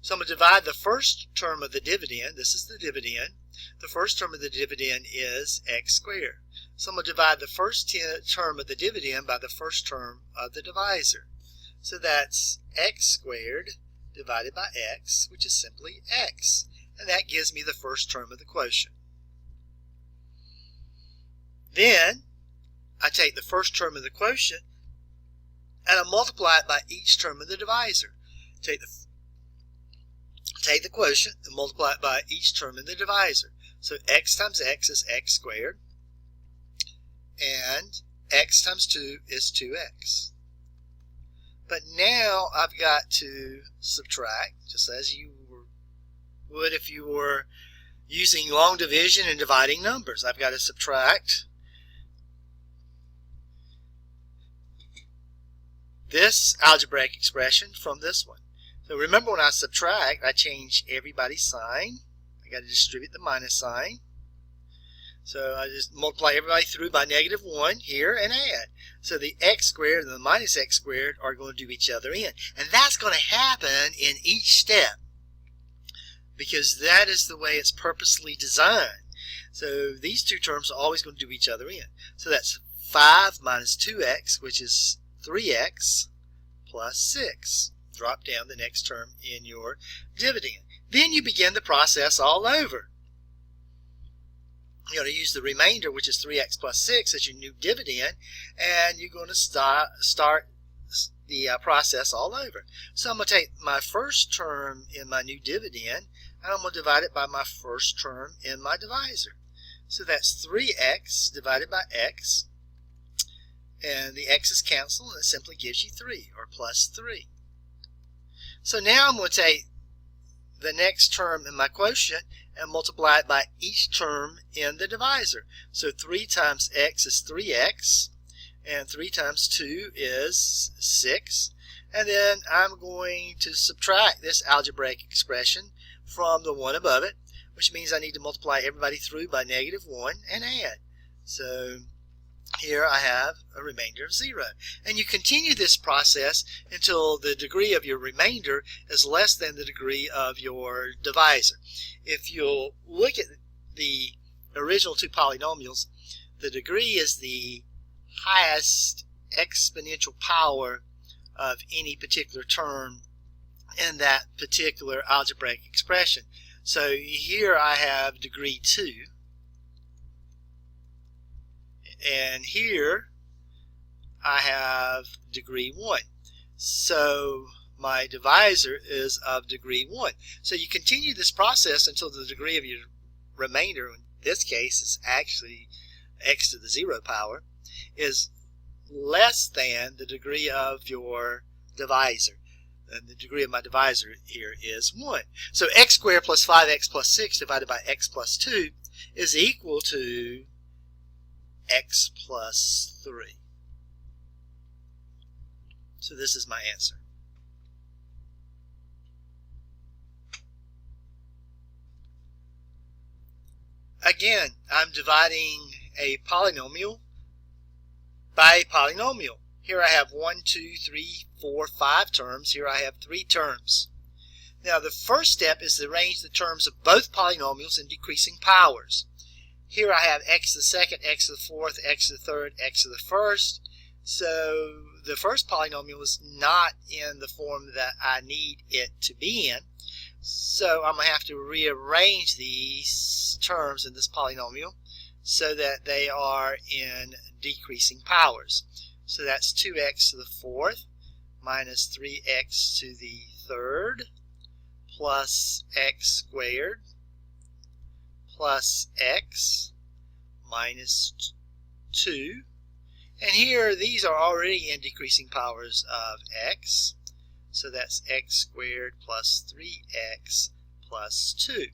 So I'm going to divide the first term of the dividend. This is the dividend. The first term of the dividend is x squared. So I'm going to divide the first term of the dividend by the first term of the divisor. So that's x squared divided by x, which is simply x. And that gives me the first term of the quotient. Then I take the first term of the quotient and I multiply it by each term of the divisor. Take the quotient and multiply it by each term in the divisor. So x times x is x squared, and x times 2 is 2x. But now I've got to subtract, just as you would if you were using long division and dividing numbers. I've got to subtract this algebraic expression from this one. So remember, when I subtract, I change everybody's sign. I got to distribute the minus sign. So I just multiply everybody through by -1 here and add. So the x squared and the minus x squared are going to do each other in. And that's going to happen in each step, because that is the way it's purposely designed. So these two terms are always going to do each other in. So that's 5 minus 2x, which is 3x, plus 6. Drop down the next term in your dividend. Then you begin the process all over. You're going to use the remainder, which is 3x plus 6, as your new dividend, and you're going to start the process all over. So I'm going to take my first term in my new dividend, and I'm going to divide it by my first term in my divisor. So that's 3x divided by x, and the x's cancel, and it simply gives you 3, or plus 3. So now I'm going to take the next term in my quotient and multiply it by each term in the divisor. So 3 times x is 3x, and 3 times 2 is 6. And then I'm going to subtract this algebraic expression from the one above it, which means I need to multiply everybody through by -1 and add. So here I have a remainder of 0. And you continue this process until the degree of your remainder is less than the degree of your divisor. If you'll look at the original two polynomials, the degree is the highest exponential power of any particular term in that particular algebraic expression. So here I have degree 2. And here I have degree 1. So my divisor is of degree 1. So you continue this process until the degree of your remainder, in this case is actually x to the 0 power, is less than the degree of your divisor. And the degree of my divisor here is 1. So x squared plus 5x plus 6 divided by x plus 2 is equal to x plus 3. So this is my answer. Again, I'm dividing a polynomial by a polynomial. Here I have 1, 2, 3, 4, 5 terms. Here I have 3 terms. Now the first step is to arrange the terms of both polynomials in decreasing powers. Here I have x to the second, x to the fourth, x to the third, x to the first. So the first polynomial is not in the form that I need it to be in. So I'm going to have to rearrange these terms in this polynomial so that they are in decreasing powers. So that's 2x to the fourth minus 3x to the third plus x squared plus x minus 2. And here these are already in decreasing powers of x. So that's x squared plus 3x plus 2.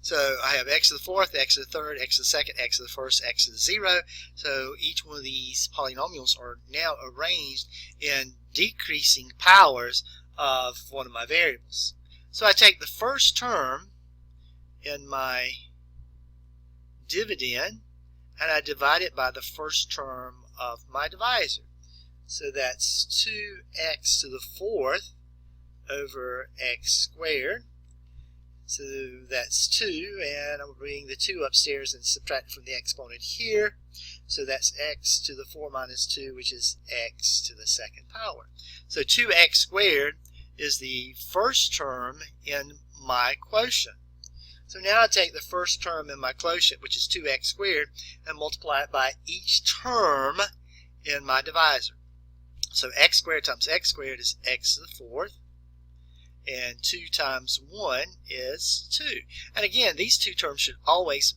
So I have x to the fourth, x to the third, x to the second, x to the first, x to the 0. So each one of these polynomials are now arranged in decreasing powers of one of my variables. So I take the first term in my dividend and I divide it by the first term of my divisor. So that's 2x to the 4th over x squared. So that's 2, and I'm bringing the 2 upstairs and subtract from the exponent here. So that's x to the 4 minus 2, which is x to the 2nd power. So 2x squared is the first term in my quotient. So now I take the first term in my quotient, which is 2x squared, and multiply it by each term in my divisor. So x squared times x squared is x to the 4th, and 2 times 1 is 2. And again, these two terms should always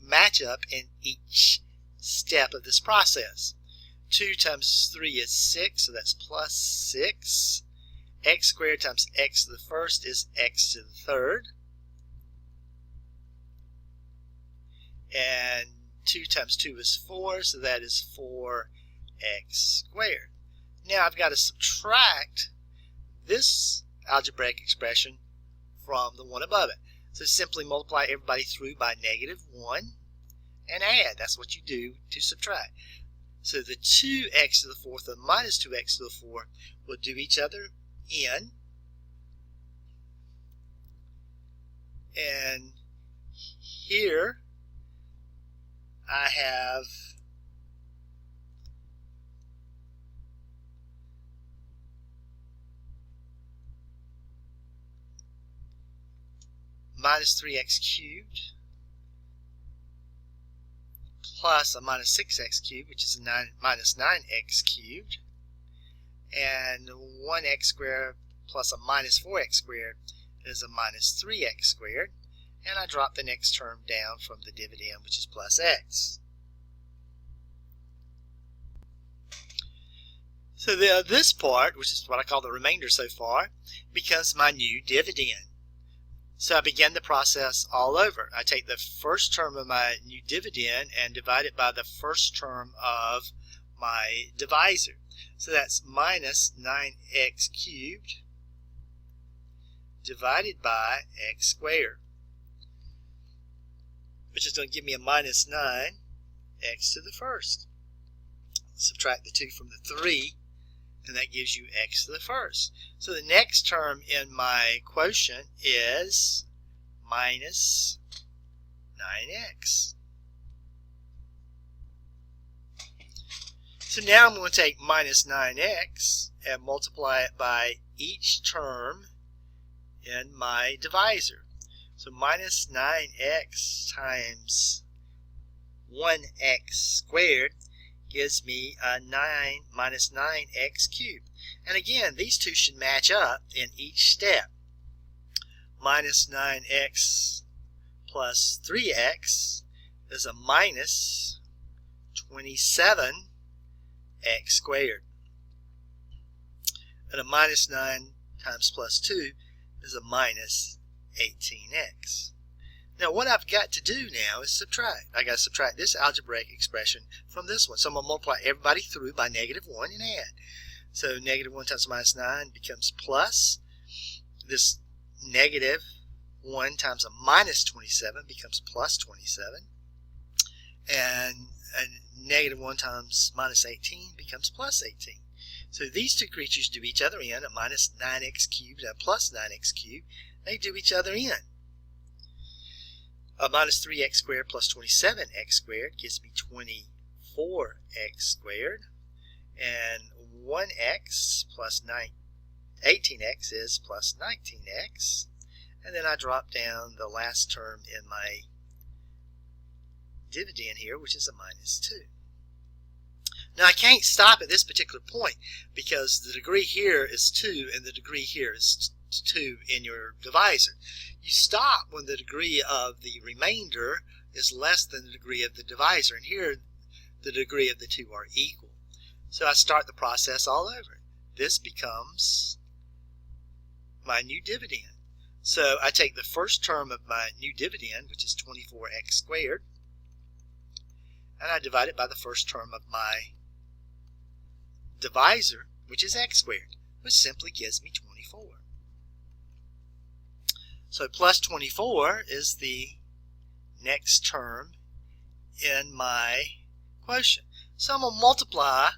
match up in each step of this process. 2 times 3 is 6, so that's plus 6. X squared times x to the 1st is x to the 3rd. And 2 times 2 is 4, so that is 4x squared. Now I've got to subtract this algebraic expression from the one above it. So simply multiply everybody through by -1 and add. That's what you do to subtract. So the 2x to the 4th and minus 2x to the 4th will do each other in. And here I have minus 3x cubed plus a minus 6x cubed, which is minus 9x cubed, and 1x squared plus a minus 4x squared is a minus 3x squared. And I drop the next term down from the dividend, which is plus x. So this part, which is what I call the remainder so far, becomes my new dividend. So I begin the process all over. I take the first term of my new dividend and divide it by the first term of my divisor. So that's minus 9x cubed divided by x squared, which is going to give me a minus 9x to the 1st. Subtract the 2 from the 3, and that gives you x to the 1st. So the next term in my quotient is minus 9x. So now I'm going to take minus 9x and multiply it by each term in my divisor. So minus 9x times 1x squared gives me a minus 9x cubed. And again, these two should match up in each step. Minus 9x plus 3x is a minus 27x squared. And a minus 9 times plus 2 is a minus 18x. Now what I've got to do now is subtract. I got to subtract this algebraic expression from this one. So I'm going to multiply everybody through by -1 and add. So -1 times minus 9 becomes plus. This -1 times a minus 27 becomes plus 27. And -1 times minus 18 becomes plus 18. So these two creatures do each other in. A minus 9x cubed and a plus 9x cubed. They do each other in. A minus 3x squared plus 27x squared gives me 24x squared. And 1x plus 18x is plus 19x. And then I drop down the last term in my dividend here, which is a minus 2. Now I can't stop at this particular point because the degree here is 2 and the degree here is 2 in your divisor. You stop when the degree of the remainder is less than the degree of the divisor, and here the degree of the two are equal. So I start the process all over. This becomes my new dividend. So I take the first term of my new dividend, which is 24x squared, and I divide it by the first term of my divisor, which is x squared, which simply gives me 24. So plus 24 is the next term in my quotient. So I'm going to multiply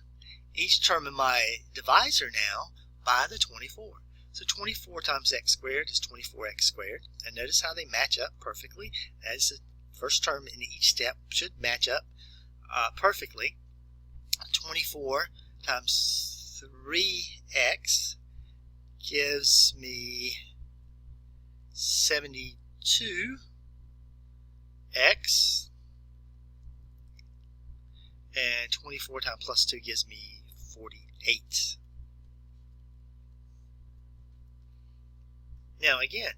each term in my divisor now by the 24. So 24 times x squared is 24x squared. And notice how they match up perfectly. That is the first term in each step should match up perfectly. 24 times 3x gives me 72x, and 24 times plus 2 gives me 48. Now again,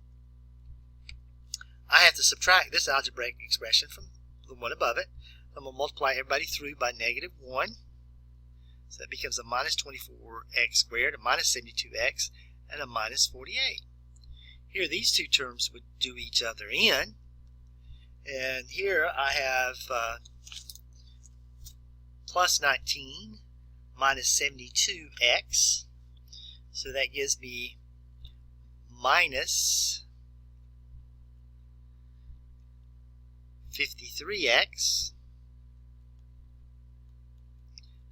I have to subtract this algebraic expression from the one above it. I'm going to multiply everybody through by -1. So that becomes a minus 24x squared, a minus 72x, and a minus 48. Here these two terms would do each other in. And here I have plus 19 minus 72x. So that gives me minus 53x.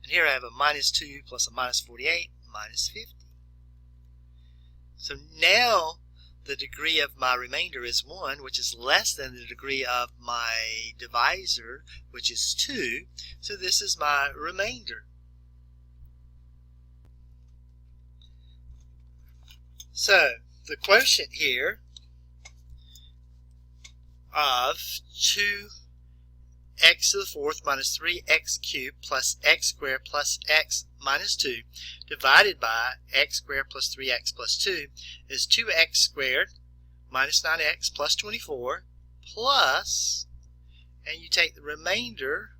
And here I have a minus 2 plus a minus 48, minus 50. So now the degree of my remainder is 1, which is less than the degree of my divisor, which is 2. So this is my remainder. So the quotient here of 2x to the fourth minus 3x cubed plus x squared plus x minus 2 divided by x squared plus 3x plus 2 is 2x squared minus 9x plus 24 plus, and you take the remainder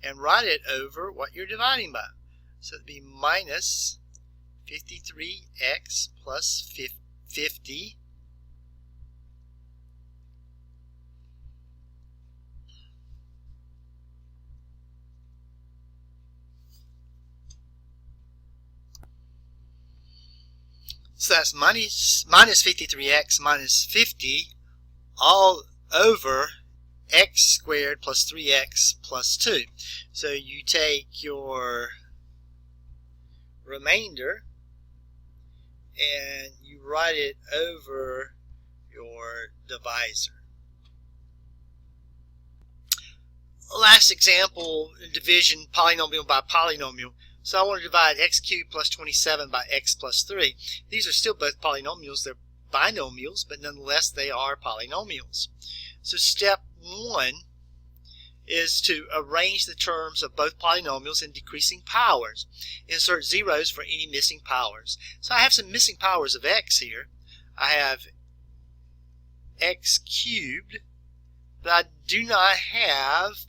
and write it over what you're dividing by. So it'd be minus 53x plus 50 so that's minus 53x minus 50 all over x squared plus 3x plus 2. So you take your remainder and you write it over your divisor. Last example, division polynomial by polynomial. So I want to divide x cubed plus 27 by x plus 3. These are still both polynomials. They're binomials, but nonetheless they are polynomials. So step 1 is to arrange the terms of both polynomials in decreasing powers. Insert zeros for any missing powers. So I have some missing powers of x here. I have x cubed, but I do not have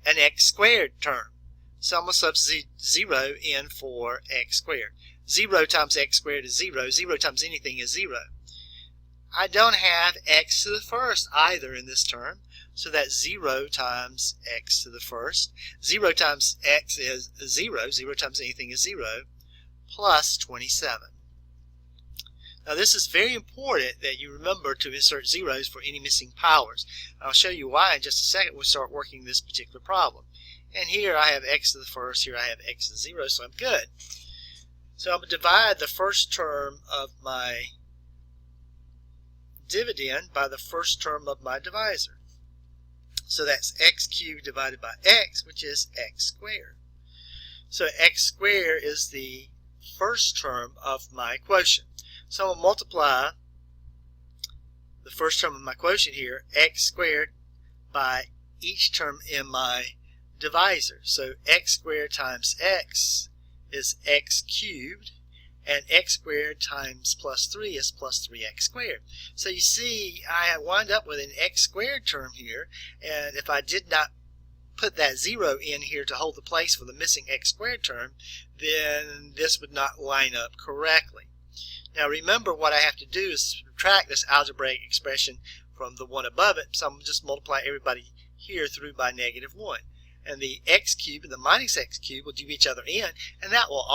an x squared term. So I'm going to substitute 0 in for x squared. 0 times x squared is 0. 0 times anything is 0. I don't have x to the first either in this term. So that's 0 times x to the first. 0 times x is 0. 0 times anything is 0. Plus 27. Now this is very important that you remember to insert zeros for any missing powers. I'll show you why in just a second when we start working this particular problem. And here I have x to the first, here I have x to the 0, so I'm good. So I'm going to divide the first term of my dividend by the first term of my divisor. So that's x cubed divided by x, which is x squared. So x squared is the first term of my quotient. So I'm going to multiply the first term of my quotient here, x squared, by each term in my divisor. So x squared times x is x cubed, and x squared times plus 3 is plus 3x squared. So you see, I wind up with an x squared term here, and if I did not put that 0 in here to hold the place for the missing x squared term, then this would not line up correctly. Now remember, what I have to do is subtract this algebraic expression from the one above it, so I'm going to just multiply everybody here through by -1. And the x cubed and the minus x cubed will do each other in, and that will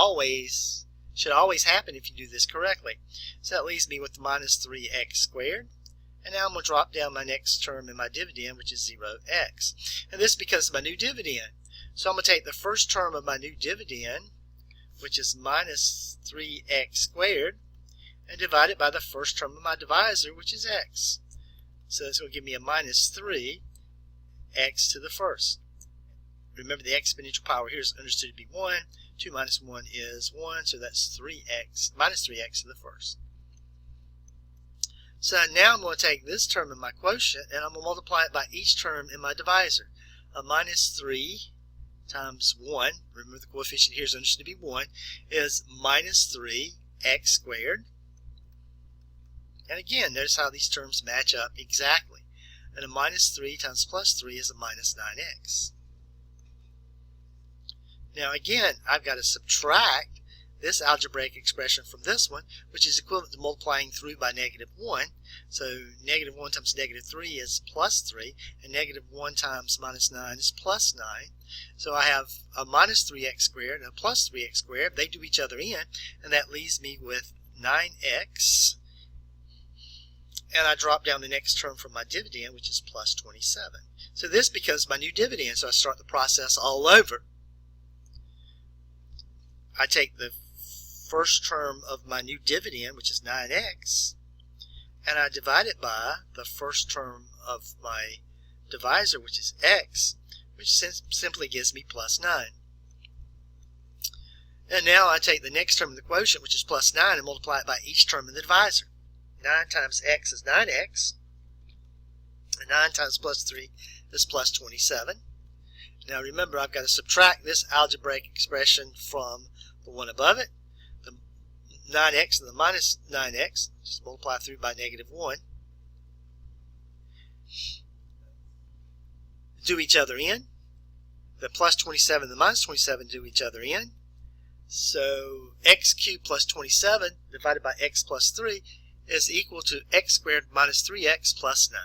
should always happen if you do this correctly. So that leaves me with minus 3x squared And now I'm going to drop down my next term in my dividend, which is 0x. And this is because of my new dividend. So I'm going to take the first term of my new dividend, which is minus 3x squared, and divide it by the first term of my divisor, which is x. So that's going to give me a minus 3x to the first. Remember, the exponential power here is understood to be 1. 2 minus 1 is 1, so that's 3x, minus 3x to the first. So now I'm going to take this term in my quotient, and I'm going to multiply it by each term in my divisor. A minus 3 times 1, remember the coefficient here is understood to be 1, is minus 3x squared. And again, notice how these terms match up exactly. And a minus 3 times plus 3 is a minus 9x. Now again, I've got to subtract this algebraic expression from this one, which is equivalent to multiplying through by negative 1. So negative 1 times negative 3 is plus 3, and negative 1 times minus 9 is plus 9. So I have a minus 3x squared and a plus 3x squared. They do each other in, and that leaves me with 9x. And I drop down the next term from my dividend, which is plus 27. So this becomes my new dividend, so I start the process all over. I take the first term of my new dividend, which is 9x, and I divide it by the first term of my divisor, which is x, which simply gives me plus 9. And now I take the next term of the quotient, which is plus 9, and multiply it by each term in the divisor. 9 times x is 9x, and 9 times plus 3 is plus 27. Now remember, I've got to subtract this algebraic expression from the one above it, the 9x and the minus 9x, just multiply through by negative 1. Do each other in. The plus 27 and the minus 27 do each other in. So x cubed plus 27 divided by x plus 3 is equal to x squared minus 3x plus 9.